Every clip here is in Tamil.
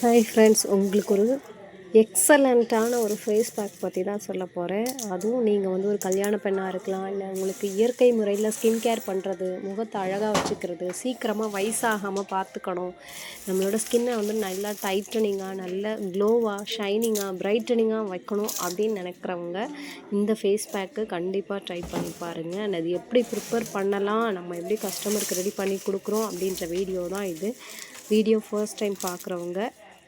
ஹாய் ஃப்ரெண்ட்ஸ், உங்களுக்கு ஒரு எக்ஸலண்ட்டான ஒரு ஃபேஸ் பேக் பற்றி தான் சொல்ல போகிறேன். அதுவும் நீங்கள் வந்து ஒரு கல்யாண பெண்ணாக இருக்கலாம், இல்லை உங்களுக்கு இயற்கை முறையில் ஸ்கின் கேர் பண்ணுறது, முகத்தை அழகாக வச்சுக்கிறது, சீக்கிரமாக வயசாகாமல் பார்த்துக்கணும், நம்மளோட ஸ்கின்னை வந்து நல்லா டைட்டனிங்காக, நல்ல க்ளோவாக, ஷைனிங்காக, பிரைட்டனிங்காக வைக்கணும் அப்படின்னு நினைக்கிறவங்க இந்த ஃபேஸ் பேக்கு கண்டிப்பாக ட்ரை பண்ணி பாருங்கள். அது எப்படி ப்ரிப்பேர் பண்ணலாம், நம்ம எப்படி கஸ்டமருக்கு ரெடி பண்ணி கொடுக்குறோம் அப்படின்ற வீடியோ தான் இது. வீடியோ ஃபர்ஸ்ட் டைம் பார்க்குறவங்க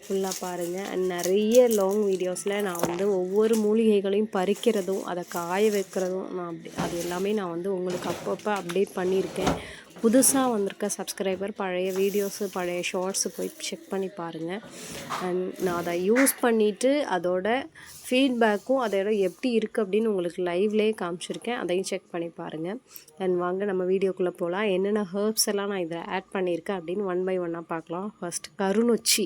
ஃபுல்லாக பாருங்கள். அண்ட் நிறைய லாங் வீடியோஸில் நான் வந்து ஒவ்வொரு மூலிகைகளையும் பறிக்கிறதும் அதை காய வைக்கிறதும் அது எல்லாமே நான் வந்து உங்களுக்கு அப்பப்போ அப்டேட் பண்ணியிருக்கேன். புதுசாக வந்திருக்க சப்ஸ்கிரைபர் பழைய வீடியோஸு, பழைய ஷார்ட்ஸு போய் செக் பண்ணி பாருங்கள். அண்ட் நான் அதை யூஸ் பண்ணிவிட்டு அதோட ஃபீட்பேக்கும் அதோட எப்படி இருக்குது அப்படின்னு உங்களுக்கு லைவ்லேயே காமிச்சிருக்கேன். அதையும் செக் பண்ணி பாருங்கள். அண்ட் வாங்க நம்ம வீடியோக்குள்ளே போகலாம். என்னென்ன ஹர்ப்ஸ் எல்லாம் நான் இதில் ஆட் பண்ணியிருக்கேன் அப்படின்னு ஒன் பை ஒன்னாக பார்க்கலாம். ஃபர்ஸ்ட் கருநொச்சி.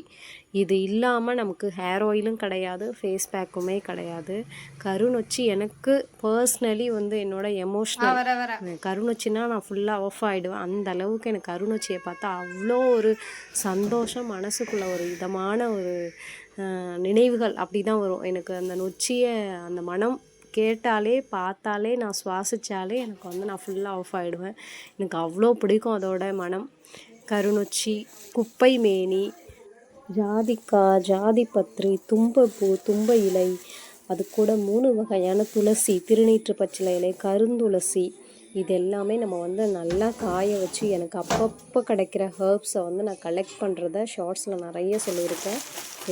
இது இல்லாமல் நமக்கு ஹேர் ஆயிலும் கிடையாது, ஃபேஸ் பேக்குமே கிடையாது. கருநொச்சி எனக்கு பர்ஸ்னலி வந்து என்னோடய எமோஷ்னல். கருநொச்சின்னா நான் ஃபுல்லாக ஆஃப் ஆகிடுவேன். அந்த அளவுக்கு எனக்கு கருநொச்சியை பார்த்தா அவ்வளோ ஒரு சந்தோஷம், மனசுக்குள்ளே ஒரு இதமான ஒரு நினைவுகள் அப்படி தான் வரும் எனக்கு. அந்த நொச்சியை அந்த மனம் கேட்டாலே, பார்த்தாலே, நான் சுவாசித்தாலே எனக்கு வந்து நான் ஃபுல்லாக ஆஃப் ஆகிடுவேன். எனக்கு அவ்வளோ பிடிக்கும் அதோட மனம். கருநொச்சி, குப்பை மேனி, ஜாதிக்காய், ஜாதிப்பத்திரி, தும்பப்பூ, தும்ப இலை, அது கூட 3 வகையான துளசி, திருநீற்று பச்சிலை இலை, கருந்துளசி, இது எல்லாமே நம்ம வந்து நல்லா காய வச்சு, எனக்கு அப்பப்போ கிடைக்கிற ஹர்ப்ஸை வந்து நான் கலெக்ட் பண்ணுறத ஷார்ட்ஸில் நிறைய சொல்லியிருக்கேன்.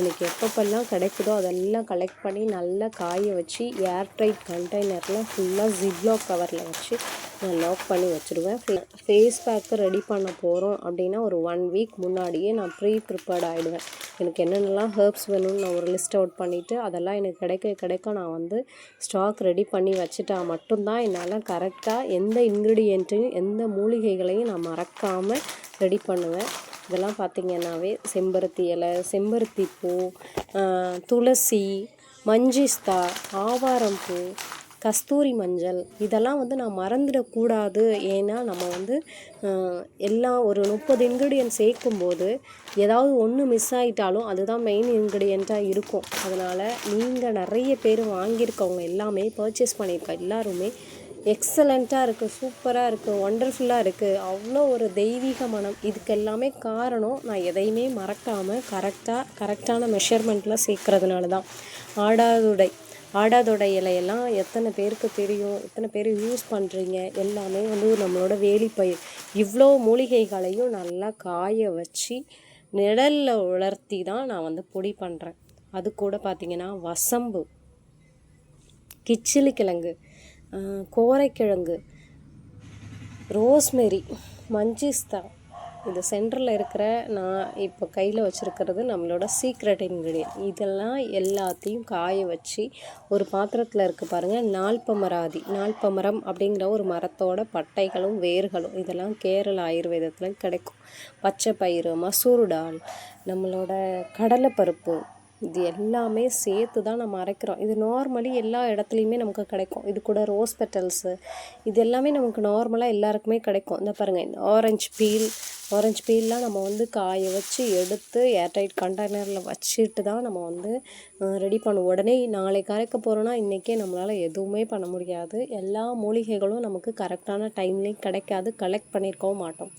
எனக்கு எப்பப்பெல்லாம் கிடைக்குதோ அதெல்லாம் கலெக்ட் பண்ணி நல்லா காய வச்சு ஏர்டைட் கண்டெய்னரில் ஃபுல்லாக ஜிப்லாக் கவரில் வச்சு நான் லாக் பண்ணி வச்சுருவேன். ஃபேஸ் பேக்கு ரெடி பண்ண போகிறோம் அப்படின்னா ஒரு 1 வீக் முன்னாடியே நான் ப்ரிப்பேர்ட் ஆகிடுவேன். எனக்கு என்னென்னலாம் ஹர்ப்ஸ் வேணும்னு நான் ஒரு லிஸ்ட் அவுட் பண்ணிவிட்டு அதெல்லாம் எனக்கு கிடைக்க நான் வந்து ஸ்டாக் ரெடி பண்ணி வச்சுட்டா மட்டும்தான் என்னால் கரெக்டாக எந்த இன்க்ரீடியண்ட்டையும் எந்த மூலிகைகளையும் நான் மறக்காமல் ரெடி பண்ணுவேன். இதெல்லாம் பார்த்திங்கன்னாவே செம்பருத்தி இலை, செம்பருத்தி பூ, துளசி, மஞ்சிஸ்தா, ஆவாரம் பூ, கஸ்தூரி மஞ்சள், இதெல்லாம் வந்து நான் மறந்துடக்கூடாது. ஏன்னா நம்ம வந்து எல்லாம் ஒரு 30 இன்க்ரீடியன்ட் சேர்க்கும்போது ஏதாவது ஒன்று மிஸ் ஆகிட்டாலும் அதுதான் மெயின் இன்க்ரீடியண்ட்டாக இருக்கும். அதனால் நீங்கள் நிறைய பேர் வாங்கியிருக்கவங்க எல்லாமே பர்ச்சேஸ் பண்ணியிருக்க எல்லாருமே எக்ஸலண்ட்டாக இருக்குது, சூப்பராக இருக்குது, ஒண்டர்ஃபுல்லாக இருக்குது, அவ்வளோ ஒரு தெய்வீக மனம். இதுக்கு எல்லாமே காரணம் நான் எதையுமே மறக்காமல் கரெக்டான மெஷர்மெண்ட்டில் சேர்க்கறதுனால தான். ஆடாதொடை இலையெல்லாம் எத்தனை பேருக்கு தெரியும், எத்தனை பேர் யூஸ் பண்ணுறீங்க, எல்லாமே வந்து நம்மளோட வேலிப்பயிர். இவ்வளோ மூலிகைகளையும் நல்லா காய வச்சு நிழலில் உலர்த்தி தான் நான் வந்து பொடி பண்ணுறேன். அது கூட பார்த்திங்கன்னா வசம்பு, கிச்சிலி கிழங்கு, கோரைக்கிழங்கு, ரோஸ்மெரி, மஞ்சிஸ்தா, இது சென்டரில் இருக்கிற நான் இப்போ கையில் வச்சுருக்கிறது நம்மளோட சீக்ரெட் இன்க்ரீடியன்ட். இதெல்லாம் எல்லாத்தையும் காய வச்சு ஒரு பாத்திரத்தில் இருக்குது பாருங்கள். நால்பமரம் அப்படிங்கிற ஒரு மரத்தோட பட்டைகளும் வேர்களும் இதெல்லாம் கேரள ஆயுர்வேதத்தில் கிடைக்கும். பச்சை பயிறு, மசூர் டால், நம்மளோட கடலைப்பருப்பு, இது எல்லாமே சேர்த்து தான் நம்ம அரைக்கிறோம். இது நார்மலி எல்லா இடத்துலையுமே நமக்கு கிடைக்கும். இது கூட ரோஸ் பெட்டல்ஸு, இது எல்லாமே நமக்கு நார்மலாக எல்லாருக்குமே கிடைக்கும். இந்த பாருங்கள், ஆரஞ்சு பீல்லாம் நம்ம வந்து காய வச்சு எடுத்து ஏர்டைட் கண்டெய்னரில் வச்சுட்டு தான் நம்ம வந்து ரெடி பண்ணுவோம். உடனே நாளைக்கு அரைக்க போகிறோன்னா இன்றைக்கே நம்மளால் எதுவுமே பண்ண முடியாது. எல்லா மூலிகைகளும் நமக்கு கரெக்டான டைம்லேயும் கிடைக்காது, கலெக்ட் பண்ணியிருக்கவும் மாட்டோம்.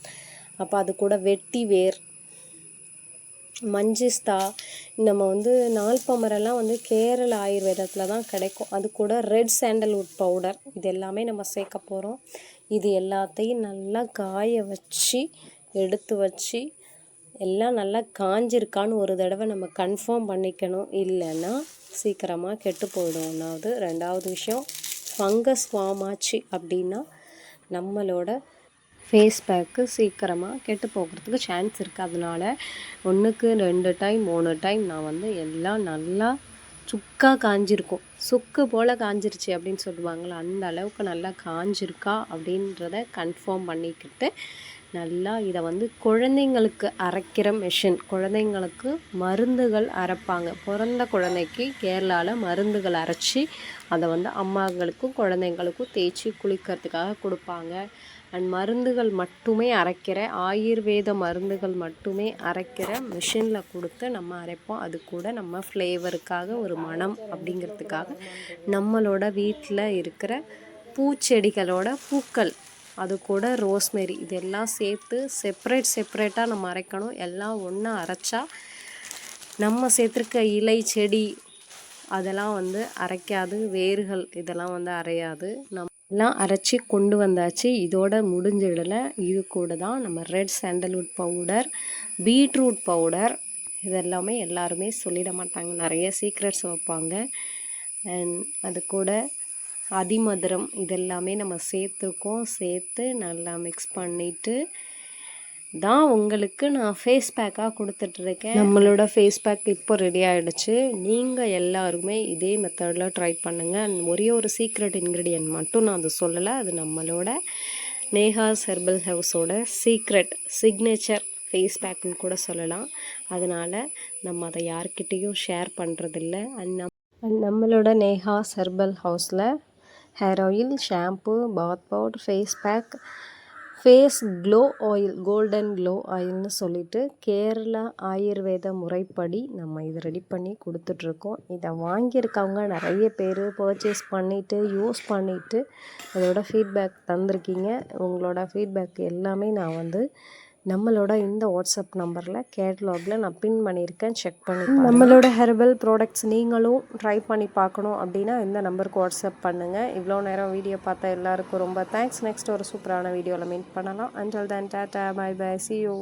அப்போ அது கூட வெட்டி வேர், மஞ்சிஸ்தா, நம்ம வந்து நால்பமரெல்லாம் வந்து கேரள ஆயுர்வேதத்தில் தான் கிடைக்கும். அது கூட ரெட் சாண்டல்வுட் பவுடர், இது எல்லாமே நம்ம சேர்க்க போகிறோம். இது எல்லாத்தையும் நல்லா காய வச்சு எடுத்து வச்சு எல்லாம் நல்லா காஞ்சிருக்கான்னு ஒரு தடவை நம்ம கன்ஃபார்ம் பண்ணிக்கணும். இல்லைன்னா சீக்கிரமாக கெட்டு போயிடும். ஒன்றாவது. ரெண்டாவது விஷயம், ஃபங்கஸ் ஃபார்ம் ஆச்சு அப்படின்னா நம்மளோட ஃபேஸ் பேக்கு சீக்கிரமாக கெட்டு போகிறதுக்கு சான்ஸ் இருக்குது. அதனால் 1க்கு 2 டைம் 3 டைம் நான் வந்து எல்லாம் நல்லா சுக்காக காஞ்சிருக்கும், சுக்கு போல் காஞ்சிருச்சு அப்படின்னு சொல்லுவாங்களா, அந்த அளவுக்கு நல்லா காஞ்சிருக்கா அப்படின்றத கன்ஃபார்ம் பண்ணிக்கிட்டு நல்லா இதை வந்து குழந்தைங்களுக்கு அரைக்கிற மெஷின், குழந்தைங்களுக்கு மருந்துகள் அரைப்பாங்க. பிறந்த குழந்தைக்கு கேரளாவில் மருந்துகள் அரைச்சி அதை வந்து அம்மாங்களுக்கும் குழந்தைங்களுக்கும் தேய்ச்சி குளிக்கிறதுக்காக கொடுப்பாங்க. அண்ட் மருந்துகள் மட்டுமே அரைக்கிற ஆயுர்வேத மருந்துகள் மட்டுமே அரைக்கிற மிஷினில் கொடுத்து நம்ம அரைப்போம். அது கூட நம்ம ஃப்ளேவருக்காக ஒரு மனம் அப்படிங்கிறதுக்காக நம்மளோட வீட்டில் இருக்கிற பூச்செடிகளோட பூக்கள் அது கூட ரோஸ்மெரி இதெல்லாம் சேர்த்து செப்பரேட்டாக நம்ம அரைக்கணும். எல்லாம் ஒன்றா அரைச்சா நம்ம சேர்த்துருக்க இலை செடி அதெல்லாம் வந்து அரைக்காது, வேர்கள் இதெல்லாம் வந்து அரையாது. எல்லாம் அரைச்சி கொண்டு வந்தாச்சு. இதோட முடிஞ்சிடலை. இது கூட தான் நம்ம red sandalwood powder, beetroot powder இதெல்லாமே எல்லாருமே சொல்லிட மாட்டாங்க, நிறைய சீக்ரெட்ஸ் வைப்பாங்க. அண்ட் அது கூட அதிமதுரம் இதெல்லாமே நம்ம சேர்த்துருக்கோம். சேர்த்து நல்லா மிக்ஸ் பண்ணிவிட்டு தான் உங்களுக்கு நான் ஃபேஸ் பேக்காக கொடுத்துட்ருக்கேன். நம்மளோட ஃபேஸ் பேக் இப்போ ரெடி ஆகிடுச்சு. நீங்கள் எல்லாருமே இதே மெத்தடில் ட்ரை பண்ணுங்கள். ஒரே ஒரு சீக்ரெட் இன்க்ரீடியன்ட் மட்டும் நான் அது சொல்லலை, அது நம்மளோட நேஹாஸ் ஹெர்பல் ஹவுஸோட சிக்னேச்சர் ஃபேஸ் பேக்குன்னு கூட சொல்லலாம். அதனால் நம்ம அதை யார்கிட்டேயும் ஷேர் பண்ணுறதில்ல. நம்மளோட நேஹாஸ் ஹெர்பல் ஹவுஸில் hair oil, shampoo, bath powder, face pack, face glow oil, golden glow ஆயில்னு சொல்லிட்டு கேரளா ஆயுர்வேத முறைப்படி நம்ம இதை ரெடி பண்ணி கொடுத்துட்ருக்கோம். இதை வாங்கியிருக்கவங்க நிறைய பேர் பர்ச்சேஸ் பண்ணிவிட்டு யூஸ் பண்ணிவிட்டு அதோட ஃபீட்பேக் தந்திருக்கீங்க. உங்களோட ஃபீட்பேக் எல்லாமே நான் வந்து நம்மளோட இந்த வாட்ஸ்அப் நம்பரில் கேட்லாகில் நான் பின் பண்ணியிருக்கேன், செக் பண்ணி நம்மளோட ஹெர்பல் ப்ராடக்ட்ஸ் நீங்களும் ட்ரை பண்ணி பார்க்கணும் அப்படின்னா இந்த நம்பருக்கு வாட்ஸ்அப் பண்ணுங்கள். இவ்வளோ நேரம் வீடியோ பார்த்த எல்லாருக்கும் ரொம்ப தேங்க்ஸ். நெக்ஸ்ட் ஒரு சூப்பரான வீடியோவில் மீட் பண்ணலாம். Until then tata, bye bye, see you.